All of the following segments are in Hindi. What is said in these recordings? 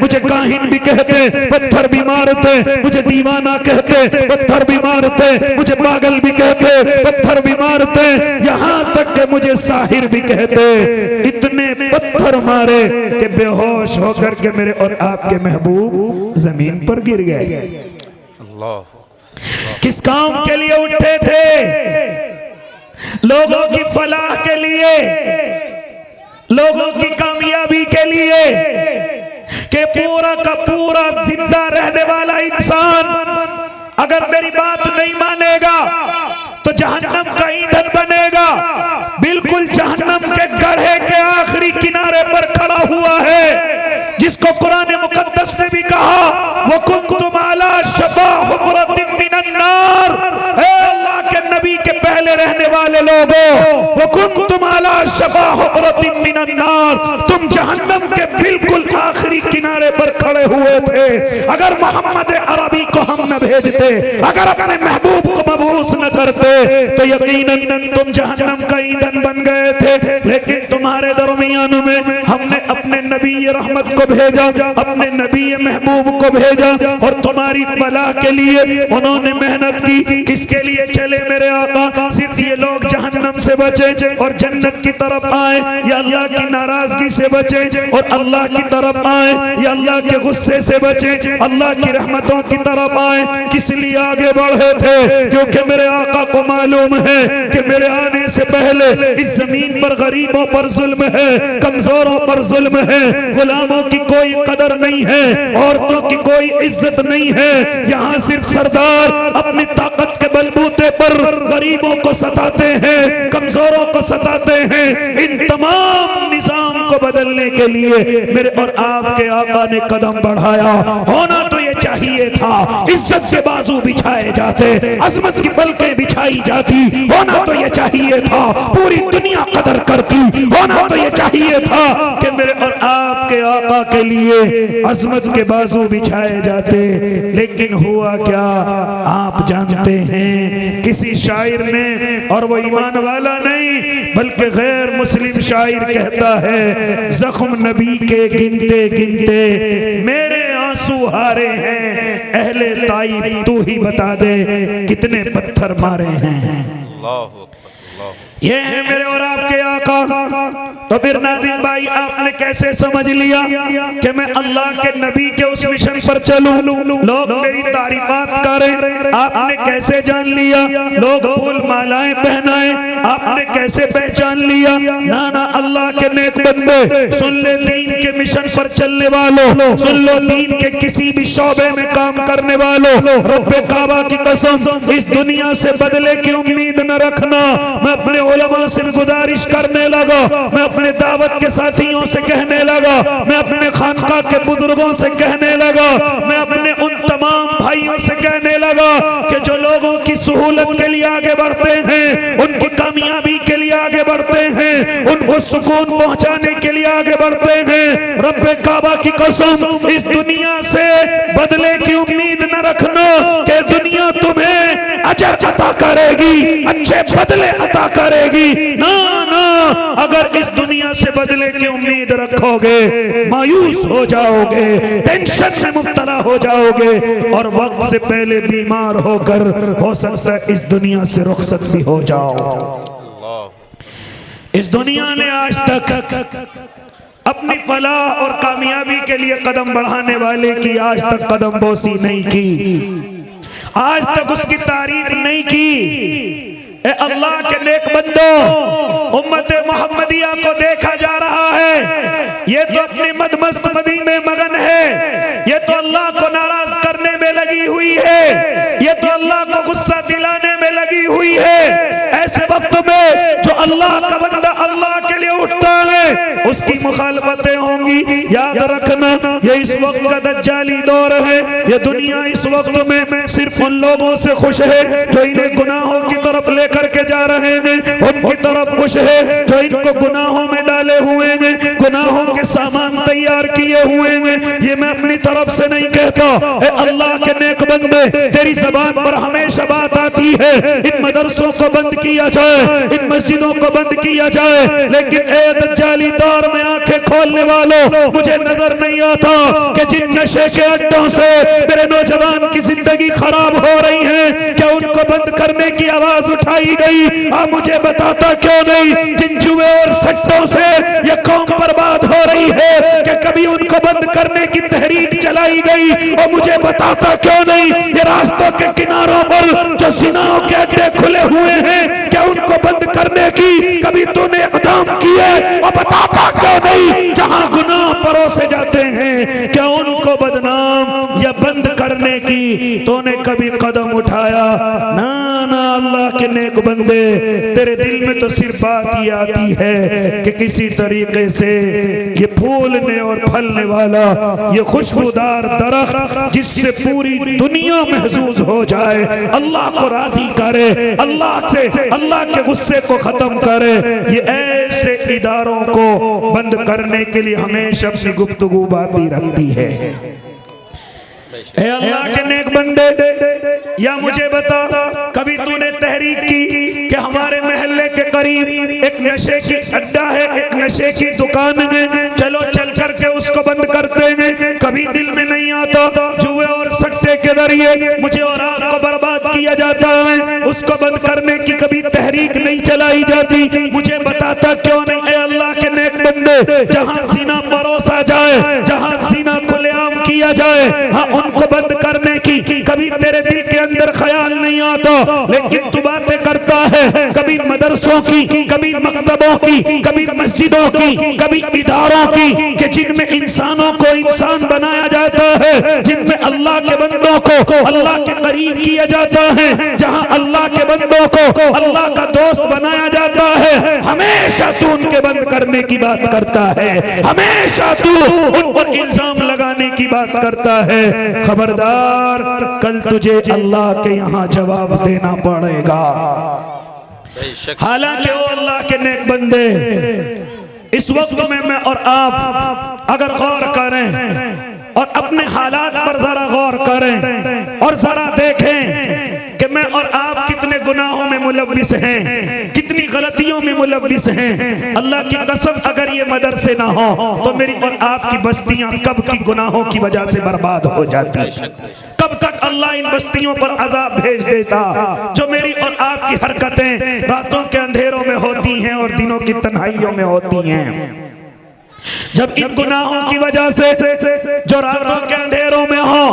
मुझे काहिन भी कहते, पत्थर भी मारते, मुझे दीवाना कहते, पत्थर भी मारते, मुझे पागल भी कहते, पत्थर भी मारते, यहाँ तक कि मुझे साहिर भी कहते। इतने पत्थर मारे कि बेहोश होकर के मेरे और आपके महबूब जमीन पर गिर गए। किस काम के लिए उठे थे? लोगों की फलाह के लिए, लोगों की कामयाबी के लिए, कि पूरा का पूरा जिंदा रहने वाला इंसान अगर मेरी बात नहीं मानेगा तो जहन्नम का ईंधन बनेगा। बिल्कुल जहन्नम के गड्ढे के आखिरी किनारे पर खड़ा हुआ है, जिसको कुरान मुकद्दस ने भी कहा, वो कुंतुम अला शफा हुफरतिन मिनन नार। हे अल्लाह के नबी के पहले रहने वाले लोगों, वो कुंतुम अला शफा हुफरतिन मिनन नार, तुम जहन्नम के बिल्कुल आखिरी किनारे पर खड़े हुए थे। अगर मोहम्मद अरबी को हम न भेजते, अगर अपने महबूब को मबूस न करते, तो यकीनन तुम जहन्नम का ईंधन बन गए थे। लेकिन तुम्हारे दरमियान में हमने अपने नबी रहमत को भेजा, अपने नबी महबूब को भेजा, और तुम्हारी भला के लिए उन्होंने मेहनत की। किसके लिए चले मेरे आका? सिर्फ ये लोग जहन्नम से बचे और जन्नत की तरफ आए, या अल्लाह की नाराजगी से बचे और अल्लाह की तरफ आए, या अल्लाह के गुस्से से बचे, अल्लाह की रहमतों की तरफ आए। किस लिए आगे बढ़े थे? क्योंकि मेरे आका को मालूम है कि मेरे आने से पहले इस जमीन पर गरीबों पर जुल्म है, कमजोरों पर जुल्म है, गुलामों की कोई कदर नहीं है, औरतों की कोई इज्जत नहीं है। यहाँ सिर्फ सरदार अपनी ताकत के बलबूते पर गरीबों को सताते हैं, कमजोरों को सताते हैं। इन तमाम निजाम को बदलने के लिए मेरे और आपके आका ने कदम बढ़ाया। होना तो ये चाहिए था, इज्जत के बाजू बिछाए जाते, अजमत की पलकें बिछाई जाती। होना तो ये चाहिए था, पूरी दुनिया कदर करती। होना तो ये चाहिए था कि मेरे और आपके आका के लिए अजमत के बाजू बिछाए जाते। लेकिन हुआ क्या आप जानते हैं? किसी शायर ने, और वो ईमान वाला नहीं बल्कि गैर मुस्लिम शायर कहता है, जख्म नबी के गिनते गिनते मेरे आंसू हारे हैं, अहले ताइफ तू ही बता दे कितने पत्थर मारे हैं। ये है मेरे और आपके आका। तो फिर नाज़रीन भाई, आपने कैसे समझ लिया कि मैं अल्लाह के नबी के उस मिशन पर चलूं, लोग मेरी तारीफात करें? आपने कैसे जान लिया? लोग फूल मालाएं पहनाएं, आपने कैसे पहचान लिया? ना अल्लाह के नेक बंदे, सुन ले दीन के मिशन पर चलने वालों, सुन लो दीन के किसी भी शोबे में काम करने वालों, रब्बे काबा की कसम, इस दुनिया से बदले की उम्मीद न रखना। मैं अपने उलमा से भी गुजारिश करने लगा, मैं अपने दावत के साथियों से कहने लगा, मैं अपने खानका के बुजुर्गों से कहने लगा, मैं अपने उन तमाम भाइयों से कहने लगा कि जो लोगों की सहूलत के लिए आगे बढ़ते हैं, उनकी कामयाबी के लिए आगे बढ़ते हैं, उनको सुकून पहुंचाने के लिए आगे बढ़ते हैं, रब्बे काबा की कसम, इस दुनिया से बदले की उम्मीद न रखना कि दुनिया तुम्हें अजर अता करेगी, अच्छे बदले अता करेगी। ना ना, अगर इस दुनिया से बदले की उम्मीद रखोगे मायूस हो जाओगे, टेंशन में मुब्तला हो जाओगे, और वक्त से पहले बीमार होकर हो सकता है इस दुनिया से रुखसत भी हो जाओ। इस दुनिया ने आज तक अपनी फलाह और कामयाबी के लिए कदम बढ़ाने वाले की आज तक कदम बोसी नहीं की, आज तक उसकी तारीफ नहीं की। ए अल्लाह के नेक बंदो, उम्मत मोहम्मदिया को देखा जा रहा है, ये तो अपनी मदमस्त मदी में मगन है, ये तो अल्लाह को नाराज करने में लगी हुई है, ये तो अल्लाह को गुस्सा दिलाने में लगी हुई है। ऐसे वक्त में जो अल्लाह का बंदा अल्लाह के लिए उठता है, उसकी मुखालफतें होंगी। याद रखना, ये इस वक्त का दज्जाली दौर है। ये दुनिया इस वक्त में सिर्फ उन लोगों से खुश है जो इन्हें गुनाहों की तरफ लेकर के जा रहे हैं, उनकी तरफ खुश है जो इनको गुनाहों में डाले हुए हैं, गुनाहों के सामान तैयार किए हुए हैं। ये मैं अपनी तरफ से नहीं कहता। अल्लाह के नेक बंदे, तेरी ज़बान पर हमेशा बात बात आती है इन मदरसों को बंद किया जाए, इन मस्जिदों को बंद किया जाए, लेकिन ए दज्जाली दौर में आंखें खोलने वालों, मुझे नजर नहीं आता कि जिन नशे के अड्डों से मेरे नौजवान की जिंदगी खराब हो रही है, क्या उनको बंद करने की आवाज उठाई गई? आप मुझे बताता क्यों नहीं? जिन जुए और सट्टों से ये कौम बर्बाद हो रही है, कि कभी उनको बंद करने की तहरीक चलाई गई? और मुझे बताता क्यों नहीं? ये रास्तों के किनारों पर जो जिनाओं के अड्डे खुले हुए हैं, क्या उनको बंद करने की कभी तूने इक़दाम किए? और बताता क्यों नहीं? जहां गुनाह परोसे जाते हैं, क्या उनको बदनाम या बंद करने की तूने कभी कदम उठाया? ना ना, अल्लाह के नेक बंदे, तेरे दिल में तो सिर्फ बात ये आती है कि किसी तरीके से ये फूलने और फलने वाला ये खुशबूदार दरख्त जिससे पूरी दुनिया महसूस हो जाए, अल्लाह को राजी करे, अल्लाह से अल्लाह के गुस्से को खत्म करे, ये ऐसे इदारों को बंद करने के लिए हमेशा अपनी गुफ्तगू बाती रखती है। ए अल्लाह के नेक बंदे, या मुझे बता, कभी तूने तहरीक की कि हमारे महल्ले के करीब एक नशे की अड्डा है, एक नशे की दुकान है, चलो चल करके उसको बंद करते हैं? कभी दिल में नहीं आता जुए और सट्टे के जरिए मुझे और आपको बर्बाद किया जाता है, उसको बंद करने की कभी तहरीक नहीं चलाई जाती? मुझे बताता क्यों नहीं? ए अल्लाह के नेक बंदे, जहाँ सीना परोसा जाए, जहाँ सीना खुलेआम किया जाए, हाँ उनको बंद करने की कभी तेरे दिल के अंदर ख्याल नहीं आता, लेकिन तू बातें करता है कभी मदरसों की, कभी मकतबों की, कभी मस्जिदों की, कभी इदारों की, कि जिनमें इंसानों को इंसान बनाया जाता है, जिनमें अल्लाह के बंदों को अल्लाह के करीब किया जाता है, जहां अल्लाह के बंदों को अल्लाह का दोस्त बनाया जाता है, हमेशा तू उनके बंद करने की बात करता है, हमेशा तू उन पर इल्जाम लगाने की बात करता है। खबरदार, कल तुझे अल्लाह के यहाँ जवाब देना पड़ेगा। हालांकि वो अल्लाह के नेक बंदे, इस वक्त में मैं और आप अगर गौर करें और अपने हालात पर जरा गौर करें और जरा देखें कि मैं और आप कितने गुनाहों में मुलव्विस हैं, कितनी गलतियों में मुलव्विस हैं। अल्लाह की कसम, अगर ये मदरसे ना हो तो मेरी और आपकी बस्तियां कब की गुनाहों की वजह से बर्बाद हो जाती। कब तक अल्लाह इन बस्तियों पर अजाब भेज देता जो मेरी और आपकी हरकतें रातों के अंधेरों में होती हैं और दिनों की तन्हाइयों में होती हैं। जब इन गुनाहों की वजह से जो रातों के अंधेरों में हो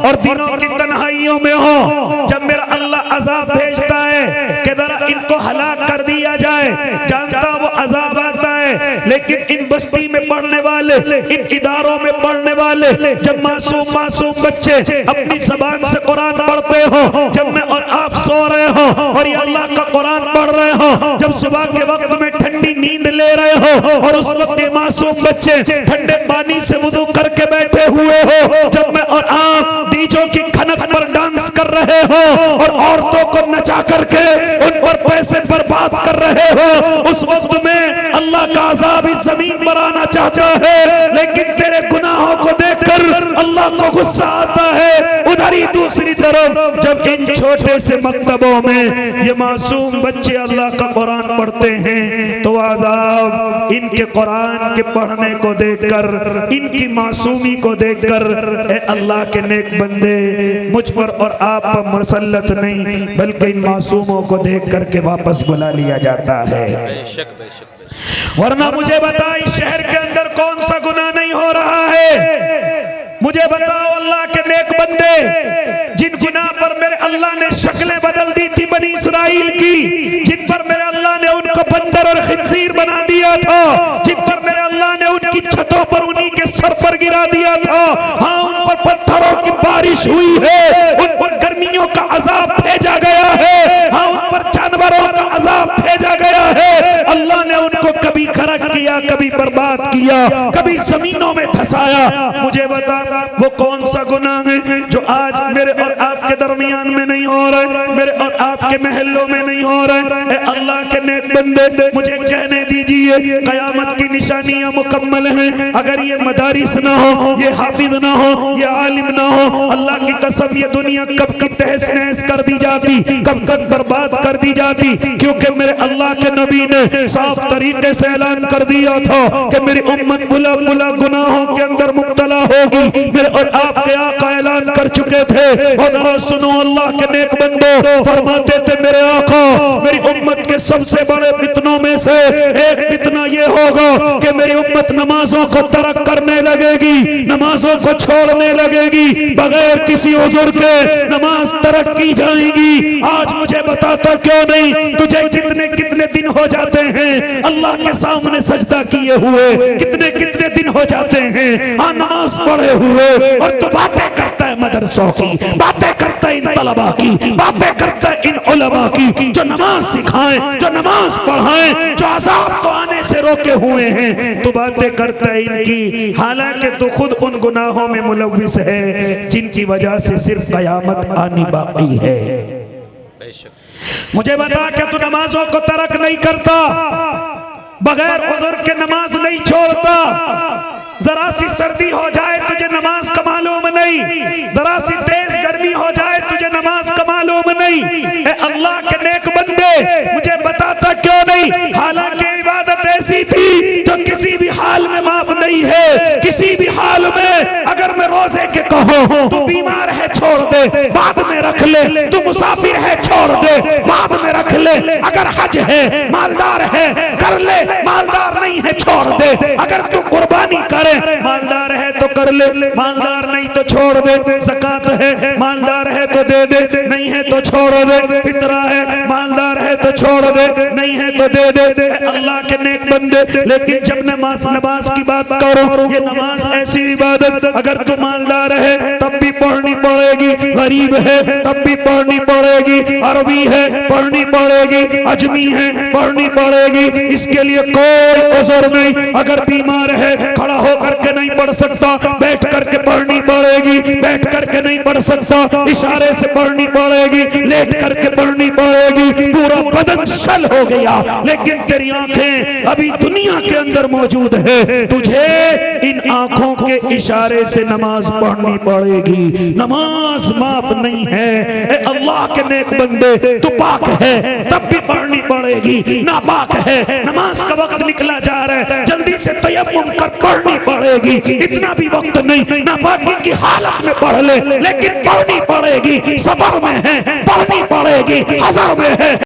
और दिनों की तन्हाइयों में हो, जब मेरा अल्लाह अजाब भेजता है कि जरा इनको हलाक कर दिया जाए, जानता वो अजाब आता है, लेकिन इन बस्ती में पढ़ने वाले, इन इदारों में पढ़ने वाले जब मासूम मासूम बच्चे अपनी जबान से कुरान पढ़ते हो, जब मैं और आप सो रहे हो और ये अल्लाह का कुरान पढ़ रहे हो, जब सुबह के वक्त में ठंडी नींद ले रहे हो और उस वक्त ये मासूम बच्चे ठंडे पानी से वुदू करके बैठे हुए हो, जब मैं और आप डीजों की खनक पर डांस कर रहे हो और औरतों को नचा करके उन पर पैसे बर्बाद कर रहे हो, उस वक्त में अल्लाह का अज़ाब इस जमीन पर आना चाहता है, लेकिन तेरे गुनाहों को देखकर अल्लाह को गुस्सा आता है। उधर ही दूसरी तरफ जब इन छोटे से मकतबों में ये मासूम बच्चे अल्लाह का कुरान पढ़ते हैं तो अज़ाब इनके कुरान के पढ़ने को देखकर, इनकी मासूमी को देखकर, ए अल्लाह के नेक बंदे, मुझ पर और आप पर मुसल्लत नहीं बल्कि इन मासूमों को देख करके वापस बुला लिया जाता है। वरना मुझे बता, इस शहर के अंदर कौन सा गुनाह नहीं हो रहा है? मुझे बताओ अल्लाह के नेक बंदे, जिन गुनाह पर मेरे अल्लाह ने शक्लें बदल दी थी बनी इस्राइल की, जिन पर मेरे अल्लाह ने उनको बंदर और खिंजीर बना दिया था, जिन पर मेरे अल्लाह ने उनकी छतों पर उन्हीं के सर पर गिरा दिया था, हाँ उन पर पत्थरों की बारिश हुई है, उन पर गर्मियों का अजाब भेजा गया है, हाँ उन पर जानवरों का अजाब भेजा गया है। अल्लाह ने उनको कभी खरक किया, कभी बर्बाद किया, कभी जमीनों में धसाया। मुझे बता, वो कौन सा गुनाह है जो आज मेरे और आपके दरमियान में नहीं हो रहा है, मेरे और आपके महलों में नहीं हो रहे। अल्लाह के नेक बंदे मुझे कहने दीजिए, कयामत की निशानियां मुकम्मल हैं। अगर ये मदारिस ना हो, ये हाफिज ना हो, ये आलिम ना हो, अल्लाह की कसम ये दुनिया कब की तहस नहस कर दी जाती, कब कब बर्बाद कर दी जाती। क्योंकि मेरे अल्लाह के नबी ने साफ तरीके से ऐलान कर दिया था कि मेरी उम्मत बुला बुला गुनाहों के अंदर मुब्तला होगी। मेरे और आपके आका ऐलान कर चुके थे। और सुनो, अल्लाह के नेक बंदो फरमाते थे, मेरे आका मेरी उम्मत के सबसे बड़े फितनों में से एक फितना ये होगा कि मेरी उम्मत नमाजों को तर्क करने लगेगी, नमाजों को छोड़ने लगेगी, बगैर किसी उज़्र के नमाज तर्क की जाएगी। आज मुझे बताता क्यों नहीं, तुझे कितने कितने दिन हो जाते हैं अल्लाह के सामने सजदा किए हुए, कितने कितने दिन हो जाते हैं नमाज पढ़े हुए, और तो बातें करता है मदरसों की, बातें करता है इन तलबा की, बातें करता है इन उलमा की जो नमाज सिखाएं, जो नमाज पढ़ाएं, जो अज़ाब को आने से रोके हुए हैं। तो बातें करता है इनकी, हालांकि तो खुद उन गुनाहों में मुलव्विस है जिनकी वजह से सिर्फ कयामत आनी बाकी है। मुझे बता क्या तू नमाजों को तर्क नहीं करता, बगैर उज़्र के नमाज नहीं छोड़ता? जरा सी सर्दी हो जाए तुझे नमाज का मालूम नहीं, जरा सी तेज गर्मी हो जाए तुझे नमाज का मालूम नहीं। ए अल्लाह के नेक बंदे मुझे बताता क्यों नहीं? हालांकि इबादत ऐसी थी जो किसी भी हाल में माफ नहीं है। किसी भी हाल में अगर मैं रोजे के कहूं तू बीमार है छोड़ दे, बाद में रख ले, तू मुसाफिर है छोड़ दे, बाद में रख ले, अगर हज है मालदार है कर ले, मालदार नहीं है छोड़ दे, अगर तू कुर्बानी करे मालदार है तो कर ले, मालदार नहीं तो छोड़ दे, ज़कात है मालदार है तो दे दे, नहीं है तो छोड़ दे, फितरा है मालदार है तो छोड़ दे, नहीं है तो दे दे। अल्लाह के नेक बंदे, लेकिन जब नमाज की बात करो, ये नमाज ऐसी इबादत अगर तू मालदार है तब भी पढ़नी पड़ेगी, गरीब है तब भी पढ़नी पड़ेगी, अरबी है पढ़नी पड़ेगी, अजमी है पढ़नी पड़ेगी, इसके लिए कोई उज़्र नहीं। अगर बीमार है खड़ा हो करके नहीं पढ़ सकता, बैठ करके पढ़नी पड़ेगी, बैठ करके नहीं पढ़ सकता, इशारे से पढ़नी पड़ेगी, लेट करके पढ़नी पड़ेगी, पूरा बदन शल हो गया लेकिन तेरी आंखें अभी दुनिया के अंदर मौजूद है, तुझे इन आंखों के इशारे से नमाज पढ़नी पड़ेगी। नमाज माफ नहीं है। ए अल्लाह के नेक बंदे, तू पाक है तब भी पढ़नी पड़ेगी, ना पाक है नमाज का वक्त निकला जा रहा है, जल्दी से तयम्मुम कर पढ़नी पड़ेगी, इतना भी वक्त नहीं, ना पाकी की हालत में पढ़ ले, लेकिन पढ़नी पड़ेगी, सफर में है पढ़नी पड़ेगी, हज़र में है